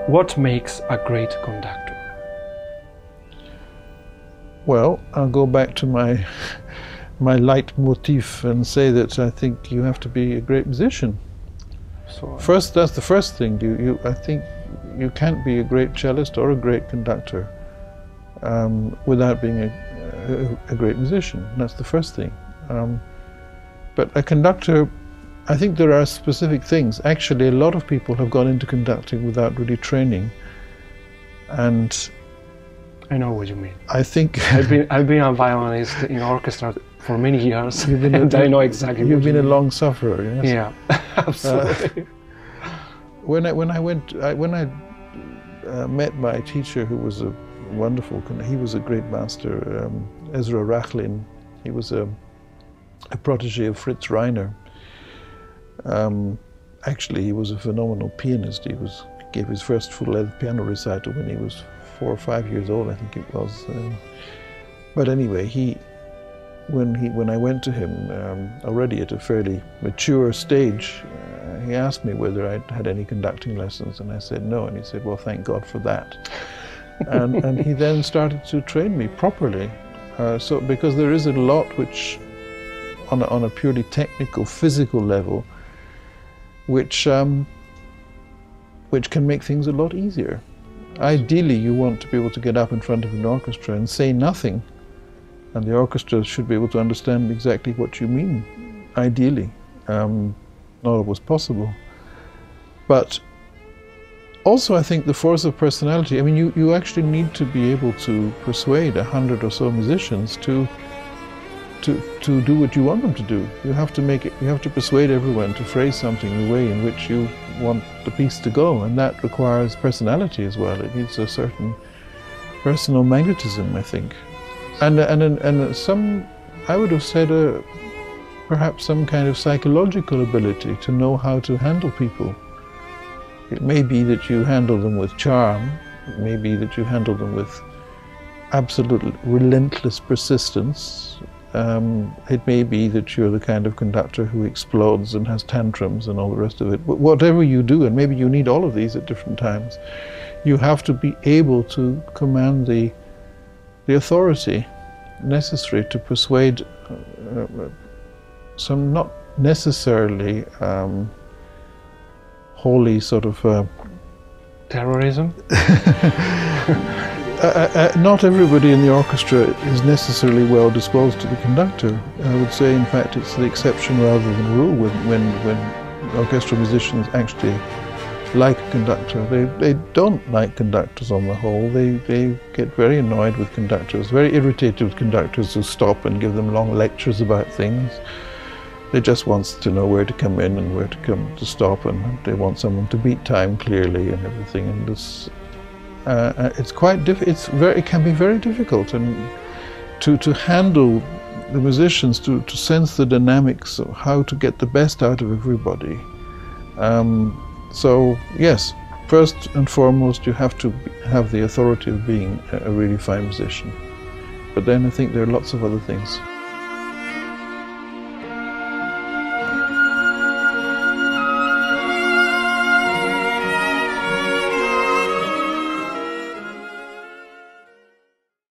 What makes a great conductor? Well, I'll go back to my leitmotif and say that I think you have to be a great musician. So, First, that's the first thing. I think you can't be a great cellist or a great conductor without being a great musician. That's the first thing. But a conductor, I think there are specific things. Actually, a lot of people have gone into conducting without really training, and I know what you mean. I think I've been a violinist in orchestra for many years, and I know exactly. You've been a long sufferer, yes? Yeah, absolutely. When I met my teacher, who was a wonderful, he was a great master, Ezra Rachlin. He was a protege of Fritz Reiner. Actually, he was a phenomenal pianist. He gave his first full-length piano recital when he was 4 or 5 years old, I think it was. But anyway, when I went to him, already at a fairly mature stage, he asked me whether I'd had any conducting lessons, and I said no, and he said, well, thank God for that. and he then started to train me properly. Because there is a lot which, on a purely technical, physical level, which can make things a lot easier. Ideally, you want to be able to get up in front of an orchestra and say nothing, and the orchestra should be able to understand exactly what you mean, ideally. Not always possible. But also, I think the force of personality, I mean, you actually need to be able to persuade 100 or so musicians to do what you want them to do. You have to persuade everyone to phrase something the way in which you want the piece to go, and that requires personality as well. It needs a certain personal magnetism, I think. And some, I would have said, perhaps some kind of psychological ability to know how to handle people. It may be that you handle them with charm, it may be that you handle them with absolute relentless persistence. It may be that you're the kind of conductor who explodes and has tantrums and all the rest of it. But whatever you do, and maybe you need all of these at different times, you have to be able to command the authority necessary to persuade some not necessarily wholly sort of terrorism. Not everybody in the orchestra is necessarily well disposed to the conductor. I would say, in fact, it's the exception rather than the rule when orchestral musicians actually like a conductor. They don't like conductors on the whole. They get very annoyed with conductors, very irritated with conductors who stop and give them long lectures about things. They just want to know where to come in and where to come to stop, and they want someone to beat time clearly and everything. And this, it's quite it can be very difficult, and to handle the musicians, to sense the dynamics of how to get the best out of everybody. So yes, first and foremost, you have to have the authority of being a really fine musician. But then I think there are lots of other things.